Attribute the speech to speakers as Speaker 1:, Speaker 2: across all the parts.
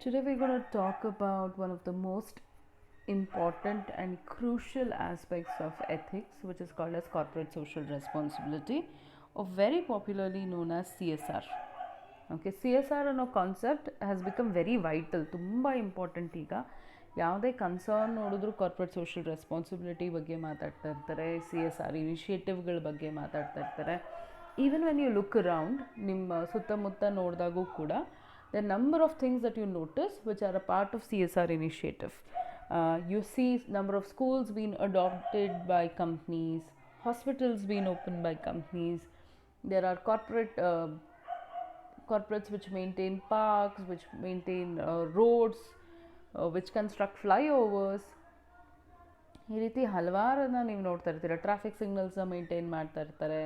Speaker 1: Today we're going to talk about one of the most important and crucial aspects of ethics, which is called as corporate social responsibility, or very popularly known as CSR. Okay, CSR ಅನ್ನೋ concept has become very vital, ತುಂಬ important. ಈಗ ಯಾವುದೇ concern ನೋಡಿದ್ರು corporate social responsibility ಬಗ್ಗೆ ಮಾತಾಡ್ತಾ ಇರ್ತಾರೆ, CSR ಇನಿಷಿಯೇಟಿವ್ಗಳ ಬಗ್ಗೆ ಮಾತಾಡ್ತಾ ಇರ್ತಾರೆ. Even when you look around, ನಿಮ್ಮ ಸುತ್ತಮುತ್ತ ನೋಡಿದಾಗೂ ಕೂಡ the number of things that you notice which are a part of CSR initiative. You see number of schools being adopted by companies, hospitals being opened by companies. There are corporates which maintain parks, which maintain roads, which construct flyovers. ಈ ರೀತಿ ಹಲವಾರನ್ನ ನೀವು ನೋಡ್ತಾ ಇರ್ತೀರ. Traffic ಸಿಗ್ನಲ್ಸ್ನ maintain ಮಾಡ್ತಾ ಇರ್ತಾರೆ,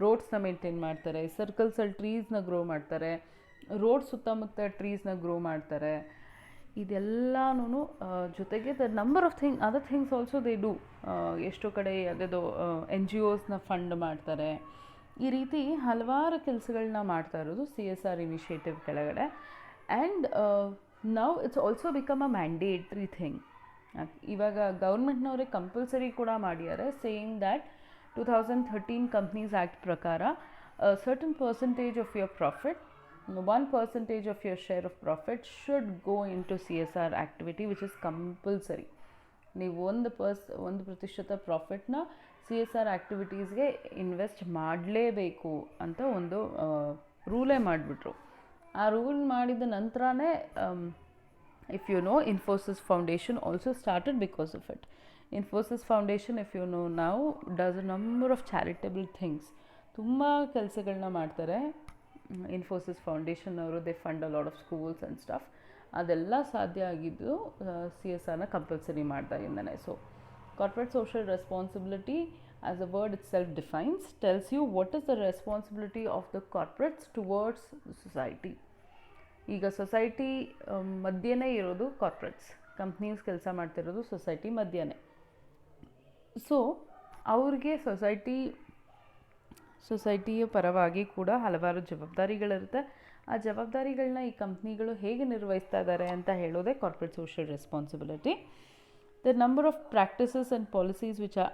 Speaker 1: ರೋಡ್ಸ್ನ maintain ಮಾಡ್ತಾರೆ, ಸರ್ಕಲ್ಸಲ್ಲಿ ಟ್ರೀಸ್ನ grow ಮಾಡ್ತಾರೆ, road ಸುತ್ತಮುತ್ತ ಟ್ರೀಸ್ನ ಗ್ರೋ ಮಾಡ್ತಾರೆ. ಇದೆಲ್ಲನೂ ಜೊತೆಗೆ the number of other things also they do. ಎಷ್ಟೋ ಕಡೆ ಯಾವುದೋ NGOsನ ಫಂಡ್ ಮಾಡ್ತಾರೆ. ಈ ರೀತಿ ಹಲವಾರು ಕೆಲಸಗಳನ್ನ ಮಾಡ್ತಾ ಇರೋದು CSR ಇನಿಷಿಯೇಟಿವ್ ಕೆಳಗಡೆ. And now it's also become a mandatory thing. ಇವಾಗ ಗೌರ್ಮೆಂಟ್ನವರೇ ಕಂಪಲ್ಸರಿ ಕೂಡ ಮಾಡಿದ್ದಾರೆ, ಸೇಯಿಂಗ್ ದ್ಯಾಟ್ 2013 ಕಂಪ್ನೀಸ್ ಆ್ಯಕ್ಟ್ ಪ್ರಕಾರ certain percentage of your profit, 1% of your share of profit should go into CSR activity, which is compulsory. ನೀವು ಒಂದು ಪ್ರತಿಶತ ಪ್ರಾಫಿಟ್ನ CSR ಆ್ಯಕ್ಟಿವಿಟೀಸ್ಗೆ invest ಮಾಡಲೇಬೇಕು ಅಂತ ಒಂದು ರೂಲೇ ಮಾಡಿಬಿಟ್ರು. ಆ ರೂಲ್ ಮಾಡಿದ ನಂತರನೇ if you know, Infosys Foundation also started because of it. Infosys Foundation, if you know now, does a number of charitable things. ತುಂಬ ಕೆಲಸಗಳನ್ನ ಮಾಡ್ತಾರೆ. ಇನ್ಫೋಸಿಸ್ ಫೌಂಡೇಶನ್ ಅವರು they fund a lot of schools and stuff. ಅದೆಲ್ಲ ಸಾಧ್ಯ ಆಗಿದ್ದು CSRನ compulsory ಮಾಡಿದಾಗಿಂದನೇ. So corporate social responsibility as a word itself defines tells you what is the responsibility of the corporates towards society. ಈಗ society ಮಧ್ಯೆನೇ ಇರೋದು corporates, companies ಕೆಲಸ ಮಾಡ್ತಿರೋದು ಸೊಸೈಟಿ ಮಧ್ಯೆನೇ. ಸೊ ಅವ್ರಿಗೆ ಸೊಸೈಟಿಯ ಪರವಾಗಿ ಕೂಡ ಹಲವಾರು ಜವಾಬ್ದಾರಿಗಳಿರುತ್ತೆ. ಆ ಜವಾಬ್ದಾರಿಗಳನ್ನ ಈ ಕಂಪ್ನಿಗಳು ಹೇಗೆ ನಿರ್ವಹಿಸ್ತಾ ಇದ್ದಾರೆ ಅಂತ ಹೇಳೋದೇ corporate social responsibility. The number of practices and policies which are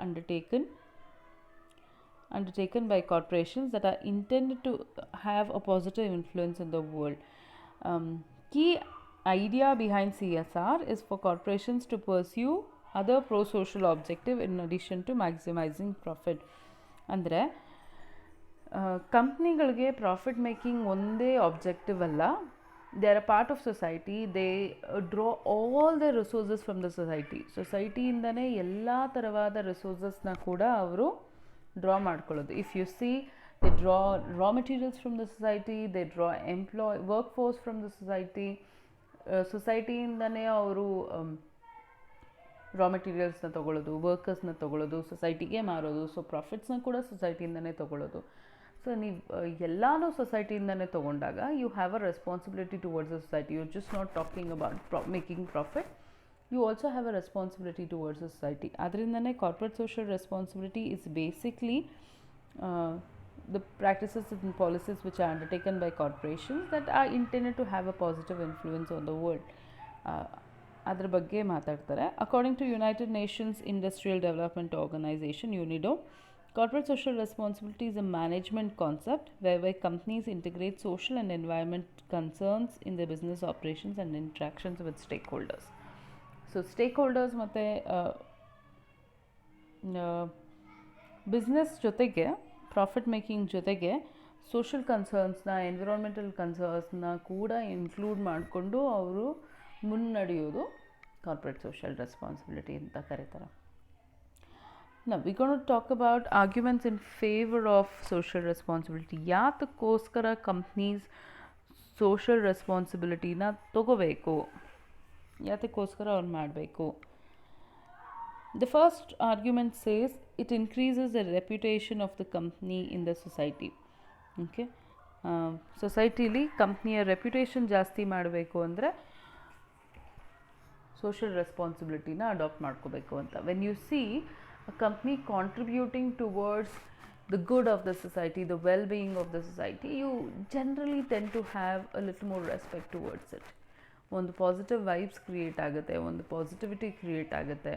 Speaker 1: undertaken by corporations that are intended to have a positive influence in the world. Key idea behind CSR is for corporations to pursue other pro-social objective in addition to maximizing profit. ಅಂದರೆ ಕಂಪ್ನಿಗಳಿಗೆ profit making ಒಂದೇ objective ಅಲ್ಲ. They are a part of society. They draw all the resources from the ಸೊಸೈಟಿಯಿಂದನೇ ಎಲ್ಲ ಥರವಾದ ರಿಸೋರ್ಸಸ್ನ ಕೂಡ ಅವರು ಡ್ರಾ ಮಾಡ್ಕೊಳ್ಳೋದು. If you see, they draw raw materials from the society, they draw workforce from the society. ಸೊಸೈಟಿಯಿಂದನೇ ಅವರು raw ಮೆಟೀರಿಯಲ್ಸ್ನ ತೊಗೊಳ್ಳೋದು, ವರ್ಕರ್ಸ್ನ ತೊಗೊಳ್ಳೋದು, ಸೊಸೈಟಿಗೆ ಮಾರೋದು. ಸೊ ಪ್ರಾಫಿಟ್ಸ್ನ ಕೂಡ ಸೊಸೈಟಿಯಿಂದನೇ ತೊಗೊಳ್ಳೋದು. ಸೊ ನೀವು ಎಲ್ಲನೂ ಸೊಸೈಟಿಯಿಂದನೇ ತೊಗೊಂಡಾಗ you have a responsibility towards the society. You just not talking about making profit, you also have a responsibility towards the society. ಅದರಿಂದನೇ corporate social responsibility is basically the practices and policies which are undertaken by corporations that are intended to have a positive influence on the world. ಅದರ ಬಗ್ಗೆ ಮಾತಾಡ್ತಾರೆ. According to United Nations industrial development organisation UNIDO, corporate social responsibility is a management concept whereby companies integrate social and environment concerns in their business operations and interactions with stakeholders. So stakeholders ಮತ್ತು business ಜೊತೆಗೆ, profit making ಜೊತೆಗೆ social ಕನ್ಸರ್ನ್ಸ್ನ, environmental ಕನ್ಸರ್ನ್ಸ್ನ ಕೂಡ include ಮಾಡಿಕೊಂಡು ಅವರು ಮುನ್ನಡೆಯೋದು corporate social responsibility ಅಂತ ಕರೀತಾರೆ. Now we're going to talk about arguments in favor of social responsibility. ಯಾತಕ್ಕೋಸ್ಕರ companies social ರೆಸ್ಪಾನ್ಸಿಬಿಲಿಟಿನ ತಗೋಬೇಕು, ಯಾತಕ್ಕೋಸ್ಕರ ಅವ್ರು ಮಾಡಬೇಕು. The first argument says it increases the reputation of the company in the society. Okay, ಸೊಸೈಟಿಲಿ ಕಂಪ್ನಿಯ ರೆಪ್ಯುಟೇಷನ್ ಜಾಸ್ತಿ ಮಾಡಬೇಕು ಅಂದರೆ ಸೋಷಿಯಲ್ ರೆಸ್ಪಾನ್ಸಿಬಿಲಿಟಿನ ಅಡಾಪ್ಟ್ ಮಾಡ್ಕೋಬೇಕು ಅಂತ. When you see a company contributing towards the good of the society, the well-being of the society, you generally tend to have a little more respect towards it. ಒಂದು positive vibes create ಆಗುತ್ತೆ, ಒಂದು positivity create ಆಗುತ್ತೆ.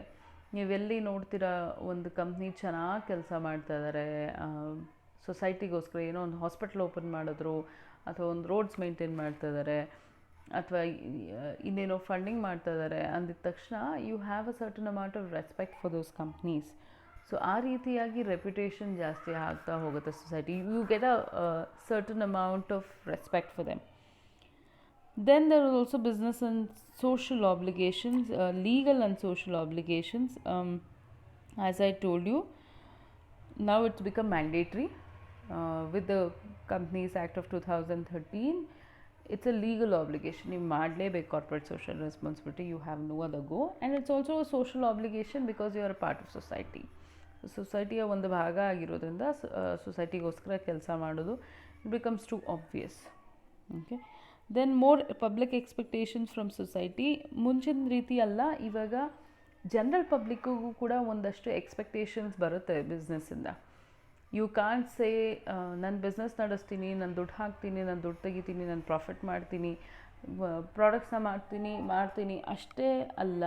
Speaker 1: ನೀವೆಲ್ಲಿ ನೋಡ್ತೀರಾ ಒಂದು company ಚೆನ್ನಾಗಿ ಕೆಲಸ ಮಾಡ್ತಾಯಿದ್ದಾರೆ, ಸೊಸೈಟಿಗೋಸ್ಕರ ಏನೋ ಒಂದು ಹಾಸ್ಪಿಟ್ಲ್ ಓಪನ್ ಮಾಡಿದ್ರು, ಅಥವಾ ಒಂದು ರೋಡ್ಸ್ ಮೇಂಟೈನ್ ಮಾಡ್ತಾಯಿದ್ದಾರೆ, ಅಥವಾ ಇನ್ನೇನೋ ಫಂಡಿಂಗ್ ಮಾಡ್ತಾಯಿದ್ದಾರೆ ಅಂದಿದ ತಕ್ಷಣ you have a certain amount of respect for those companies. So ಆ ರೀತಿಯಾಗಿ ರೆಪ್ಯುಟೇಷನ್ ಜಾಸ್ತಿ ಆಗ್ತಾ ಹೋಗುತ್ತೆ society. You get a certain amount of respect for them. Then there is also business and social obligations, legal and social obligations. As I told you, now it's become mandatory with the Companies Act of 2013. It's a legal obligation. You ಮಾಡಲೇಬೇಕು corporate social responsibility. You have no other go. And it's also a social obligation because you are a part of society. ಸೊಸೈಟಿಯ ಒಂದು ಭಾಗ ಆಗಿರೋದ್ರಿಂದ ಸೊಸೈಟಿಗೋಸ್ಕರ ಕೆಲಸ ಮಾಡೋದು it becomes to obvious. Okay, then more public expectations from society. ಮುಂಚಿನ ರೀತಿ ಅಲ್ಲ, ಇವಾಗ ಜನರಲ್ ಪಬ್ಲಿಕ್ಕಿಗೂ ಕೂಡ ಒಂದಷ್ಟು ಎಕ್ಸ್ಪೆಕ್ಟೇಷನ್ಸ್ ಬರುತ್ತೆ ಬಿಸ್ನೆಸ್ಸಿಂದ. ಯು ಕಾಂಟ್ ಸೇ ನಾನು ಬಿಸ್ನೆಸ್ ನಡೆಸ್ತೀನಿ, ನಾನು ದುಡ್ಡು ಹಾಕ್ತೀನಿ, ನಾನು ದುಡ್ಡು ತೆಗಿತೀನಿ, ನಾನು ಪ್ರಾಫಿಟ್ ಮಾಡ್ತೀನಿ, ಪ್ರಾಡಕ್ಟ್ಸ್ನ ಮಾಡ್ತೀನಿ ಅಷ್ಟೇ ಅಲ್ಲ.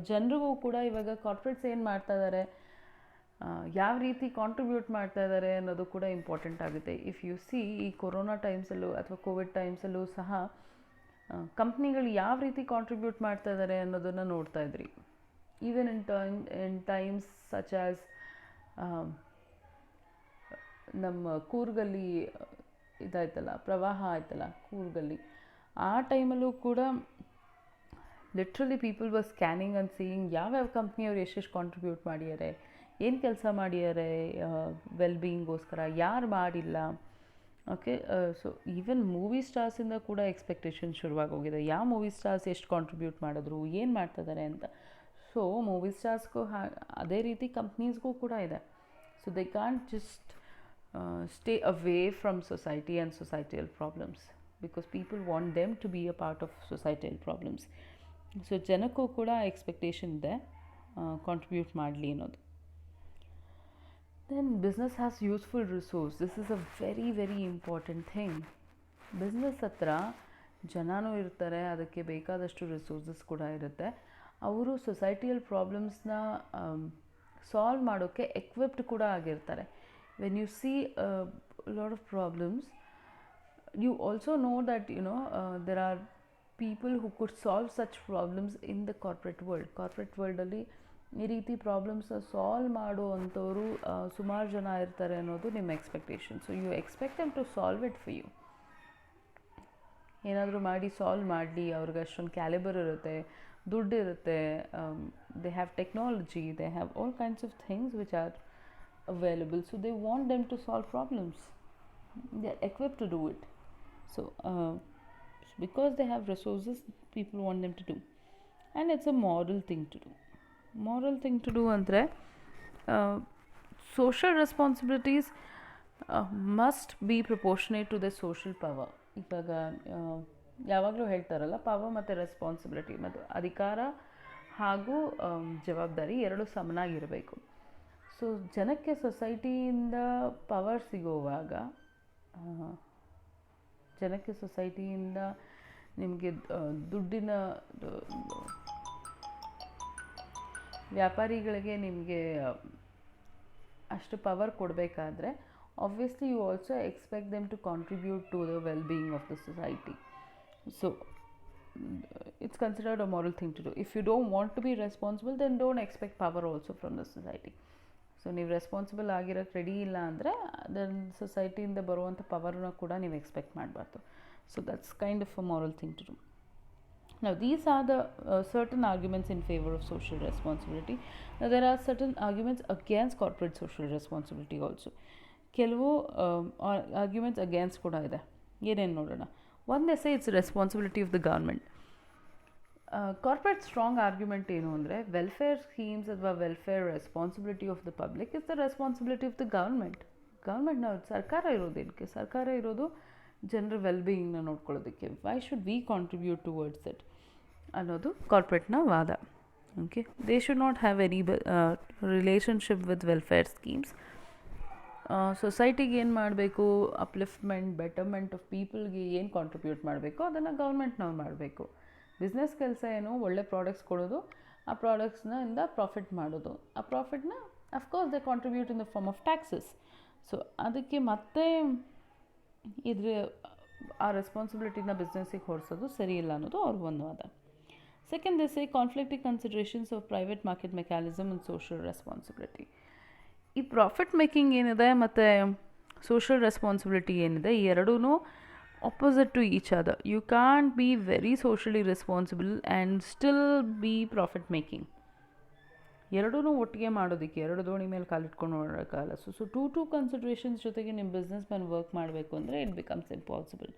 Speaker 1: ಜನರಿಗೂ ಕೂಡ ಇವಾಗ ಕಾರ್ಪೊರೇಟ್ಸ್ ಏನು ಮಾಡ್ತಾ ಇದ್ದಾರೆ, ಯಾವ ರೀತಿ ಕಾಂಟ್ರಿಬ್ಯೂಟ್ ಮಾಡ್ತಾ ಇದ್ದಾರೆ ಅನ್ನೋದು ಕೂಡ ಇಂಪಾರ್ಟೆಂಟ್ ಆಗುತ್ತೆ. ಇಫ್ ಯು ಸಿ ಈ ಕೊರೋನಾ ಟೈಮ್ಸಲ್ಲೂ ಅಥವಾ ಕೋವಿಡ್ ಟೈಮ್ಸಲ್ಲೂ ಸಹ ಕಂಪ್ನಿಗಳು ಯಾವ ರೀತಿ ಕಾಂಟ್ರಿಬ್ಯೂಟ್ ಮಾಡ್ತಾ ಇದ್ದಾರೆ ಅನ್ನೋದನ್ನು ನೋಡ್ತಾ ಇದ್ರಿ. Even in times such as ನಮ್ಮ ಕೂರ್ಗಲ್ಲಿ ಇದಾಯ್ತಲ್ಲ, ಪ್ರವಾಹ ಆಯ್ತಲ್ಲ ಕೂರ್ಗಲ್ಲಿ, ಆ ಟೈಮಲ್ಲೂ ಕೂಡ literally people were scanning and seeing ಯಾವ್ಯಾವ ಕಂಪ್ನಿಯವ್ರು ಎಷ್ಟೆಷ್ಟು ಕಾಂಟ್ರಿಬ್ಯೂಟ್ ಮಾಡಿದ್ದಾರೆ, ಏನು ಕೆಲಸ ಮಾಡಿದ್ದಾರೆ ವೆಲ್ ಬೀಯಿಂಗೋಸ್ಕರ, ಯಾರು ಮಾಡಿಲ್ಲ. ಓಕೆ, ಸೊ ಈವನ್ ಮೂವಿ ಸ್ಟಾರ್ಸಿಂದ ಕೂಡ ಎಕ್ಸ್ಪೆಕ್ಟೇಷನ್ ಶುರುವಾಗೋಗಿದೆ. ಯಾವ ಮೂವಿ ಸ್ಟಾರ್ಸ್ ಎಷ್ಟು ಕಾಂಟ್ರಿಬ್ಯೂಟ್ ಮಾಡಿದ್ರು, ಏನು ಮಾಡ್ತಿದ್ದಾರೆ ಅಂತ. ಸೊ ಮೂವಿ ಸ್ಟಾರ್ಸ್ಗೂ ಅದೇ ರೀತಿ ಕಂಪ್ನೀಸ್ಗೂ ಕೂಡ ಇದೆ. So they can't just stay away from society and societal problems because people want them to be a part of societal problems. So ಜನಕ್ಕೂ ಕೂಡ ಎಕ್ಸ್ಪೆಕ್ಟೇಷನ್ ಇದೆ ಕಾಂಟ್ರಿಬ್ಯೂಟ್ ಮಾಡಲಿ ಅನ್ನೋದು. Then business has useful resource. This is a very very important thing. Business ಹತ್ರ ಜನನೂ ಇರ್ತಾರೆ, ಅದಕ್ಕೆ ಬೇಕಾದಷ್ಟು ರಿಸೋರ್ಸಸ್ ಕೂಡ ಇರುತ್ತೆ. ಅವರು ಸೊಸೈಟಿಯಲ್ ಪ್ರಾಬ್ಲಮ್ಸ್ನ ಸಾಲ್ವ್ ಮಾಡೋಕ್ಕೆ ಎಕ್ವಿಪ್ಡ್ ಕೂಡ ಆಗಿರ್ತಾರೆ. When you see a lot of problems, you also know that there are people who could solve such problems in the corporate world. Corporate world ಅಲ್ಲಿ ಈ ರೀತಿ ಪ್ರಾಬ್ಲಮ್ಸ್ನ ಸಾಲ್ವ್ ಮಾಡುವಂಥವ್ರು ಸುಮಾರು ಜನ ಇರ್ತಾರೆ ಅನ್ನೋದು ನಿಮ್ಮ expectation. So you expect them to solve it for you. ಏನಾದರೂ ಮಾಡಿ ಸಾಲ್ವ್ ಮಾಡಲಿ, ಅವ್ರಿಗೆ ಅಷ್ಟೊಂದು ಕ್ಯಾಲಿಬರ್ ಇರುತ್ತೆ, ದುಡ್ಡು ಇರುತ್ತೆ, they have technology, they have all kinds of things which are available, so they want them to solve problems. They are equipped to do it. So because they have resources, people want them to do, and it's a moral thing to do. Moral thing to do andre social responsibilities must be proportionate to the social power. ಇವಾಗ ಯಾವಾಗಲೂ ಹೇಳ್ತಾರಲ್ಲ, power ಮತ್ತು responsibility ಮತ್ತು ಅಧಿಕಾರ ಹಾಗೂ ಜವಾಬ್ದಾರಿ ಎರಡು ಸಮನಾಗಿರಬೇಕು. ಸೊ ಜನಕ್ಕೆ ಸೊಸೈಟಿಯಿಂದ ಪವರ್ ಸಿಗೋವಾಗ, ಜನಕ್ಕೆ ಸೊಸೈಟಿಯಿಂದ ನಿಮಗೆ ದುಡ್ಡಿನ ವ್ಯಾಪಾರಿಗಳಿಗೆ ನಿಮಗೆ ಅಷ್ಟು ಪವರ್ ಕೊಡಬೇಕಾದ್ರೆ obviously you also expect them to contribute to the well being of the society. So it's considered a moral thing to do. If you don't want to be responsible, then don't expect power also from the society. So ನೀವು responsible ಆಗಿರೋಕ್ಕೆ ready ಇಲ್ಲ ಅಂದರೆ then ಸೊಸೈಟಿಯಿಂದ ಬರುವಂಥ ಪವರ್ನ ಕೂಡ ನೀವು expect ಮಾಡಬಾರ್ದು. So that's kind of a moral thing to do. Now these are the certain arguments in favor of social responsibility. Now there are certain arguments against corporate social responsibility also. ಕೆಲವು arguments against ಕೂಡ ಇದೆ. ಏನೇನು ನೋಡೋಣ. One, they say it's the responsibility of the government. Corporate strong argument ಏನು ಅಂದರೆ, welfare schemes ಅಥವಾ welfare responsibility of the public is the responsibility of the government. ಗೌರ್ಮೆಂಟ್ನ ಸರ್ಕಾರ ಇರೋದೇನಕ್ಕೆ? ಸರ್ಕಾರ ಇರೋದು ಜನರ ವೆಲ್ಬೀಯಿಂಗ್ನ ನೋಡ್ಕೊಳ್ಳೋದಕ್ಕೆ. Why should we contribute towards it ಅನ್ನೋದು ಕಾರ್ಪೊರೇಟ್ನ ವಾದ. Okay, they should not have any relationship with welfare schemes. ಸೊಸೈಟಿಗೆ ಏನು ಮಾಡಬೇಕು, ಅಪ್ಲಿಫ್ಟ್ಮೆಂಟ್ ಬೆಟರ್ಮೆಂಟ್ ಆಫ್ ಪೀಪಲ್ಗೆ ಏನು ಕಾಂಟ್ರಿಬ್ಯೂಟ್ ಮಾಡಬೇಕು ಅದನ್ನು ಗೌರ್ಮೆಂಟ್ನವ್ರು ಮಾಡಬೇಕು. ಬಿಸ್ನೆಸ್ ಕೆಲಸ ಏನು, ಒಳ್ಳೆ ಪ್ರಾಡಕ್ಟ್ಸ್ ಕೊಡೋದು, ಆ ಪ್ರಾಡಕ್ಟ್ಸ್ನಿಂದ ಪ್ರಾಫಿಟ್ ಮಾಡೋದು. ಆ ಪ್ರಾಫಿಟ್ನ of course they contribute in the form of taxes. So ಅದಕ್ಕೆ ಮತ್ತೆ ಇದ್ರ ಆ ರೆಸ್ಪಾನ್ಸಿಬಿಲಿಟಿನ ಬಿಸ್ನೆಸ್ಸಿಗೆ ಹೊರಿಸೋದು ಸರಿ ಇಲ್ಲ ಅನ್ನೋದು ಅವ್ರಿಗೆ ಒಂದು ವಾದ. Second, they say conflicting considerations of private market mechanism and social responsibility. ಈ ಪ್ರಾಫಿಟ್ ಮೇಕಿಂಗ್ ಏನಿದೆ ಮತ್ತು ಸೋಷಿಯಲ್ ರೆಸ್ಪಾನ್ಸಿಬಿಲಿಟಿ ಏನಿದೆ, ಈ ಎರಡೂ opposite to each other. You can't be very socially responsible and still be profit making. ಎರಡೂ ಒಟ್ಟಿಗೆ ಮಾಡೋದಕ್ಕೆ ಎರಡು ದೋಣಿ ಮೇಲೆ ಕಾಲಿಟ್ಕೊಂಡು ನೋಡೋಕ್ಕಾಗಲ್ಲ. ಸೊ ಟೂ ಕನ್ಸಿಡ್ರೇಷನ್ಸ್ ಜೊತೆಗೆ ನಿಮ್ಮ ಬಿಸ್ನೆಸ್ ಮ್ಯಾನ್ ವರ್ಕ್ ಮಾಡಬೇಕು ಅಂದರೆ it becomes impossible.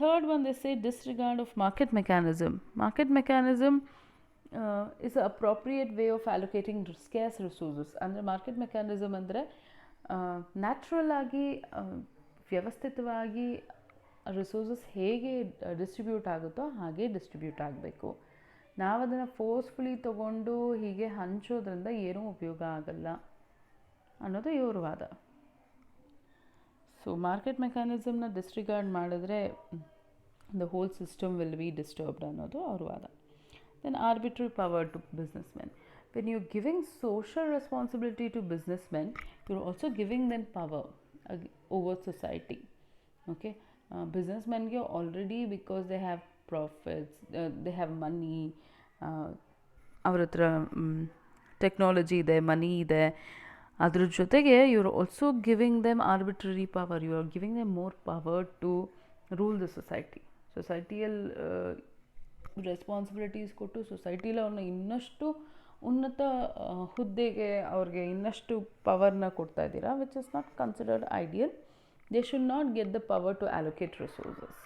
Speaker 1: Third one, they say ಡಿಸ್ರಿಗಾರ್ಡ್ of market mechanism. Market mechanism is an appropriate way of allocating scarce resources. ಅಂದರೆ ಮಾರ್ಕೆಟ್ ಮೆಕ್ಯಾನಿಸಮ್ ಅಂದರೆ ನ್ಯಾಚುರಲ್ ಆಗಿ ವ್ಯವಸ್ಥಿತವಾಗಿ ರಿಸೋರ್ಸಸ್ ಹೇಗೆ ಡಿಸ್ಟ್ರಿಬ್ಯೂಟ್ ಆಗುತ್ತೋ ಹಾಗೆ ಡಿಸ್ಟ್ರಿಬ್ಯೂಟ್ ಆಗಬೇಕು. ನಾವು ಅದನ್ನು ಫೋರ್ಸ್ಫುಲಿ ತೊಗೊಂಡು ಹೀಗೆ ಹಂಚೋದ್ರಿಂದ ಏನೂ ಉಪಯೋಗ ಆಗಲ್ಲ ಅನ್ನೋದು ಇವ್ರ ವಾದ. ಸೊ ಮಾರ್ಕೆಟ್ ಮೆಕ್ಯಾನಿಸಮ್ನ ಡಿಸ್ರಿಗಾರ್ಡ್ ಮಾಡಿದ್ರೆ the whole system will be disturbed ಅನ್ನೋದು ಅವ್ರ ವಾದ. Then arbitrary power to businessmen. When you're giving social responsibility to businessmen, you're also giving them power over society. Okay, businessmen get already, because they have profits, they have money, ಅವ್ರ ಹತ್ರ technology ಇದೆ, ಮನಿ ಇದೆ. ಅದ್ರ ಜೊತೆಗೆ you're also giving them arbitrary power. You are giving them more power to rule the society. ಸೊಸೈಟಿಯಲ್ಲಿ responsibilities ಕೊಟ್ಟು ಸೊಸೈಟಿಲಿ ಅವ್ರನ್ನ ಇನ್ನಷ್ಟು ಉನ್ನತ ಹುದ್ದೆಗೆ ಅವ್ರಿಗೆ ಇನ್ನಷ್ಟು ಪವರ್ನ ಕೊಡ್ತಾ ಇದ್ದೀರಾ, which is not considered ideal. They should not get the power to allocate resources.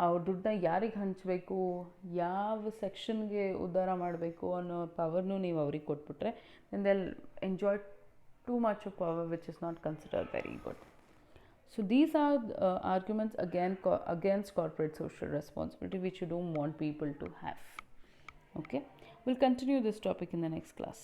Speaker 1: ಅವ್ರ ದುಡ್ಡನ್ನ ಯಾರಿಗೆ ಹಂಚಬೇಕು, ಯಾವ ಸೆಕ್ಷನ್ಗೆ ಉದ್ಧಾರ ಮಾಡಬೇಕು ಅನ್ನೋ ಪವರ್ನೂ ನೀವು ಅವ್ರಿಗೆ ಕೊಟ್ಬಿಟ್ರೆ then they will enjoy too much of power, which is not considered very good. So these are arguments against corporate social responsibility, which you don't want people to have. Okay, we'll continue this topic in the next class.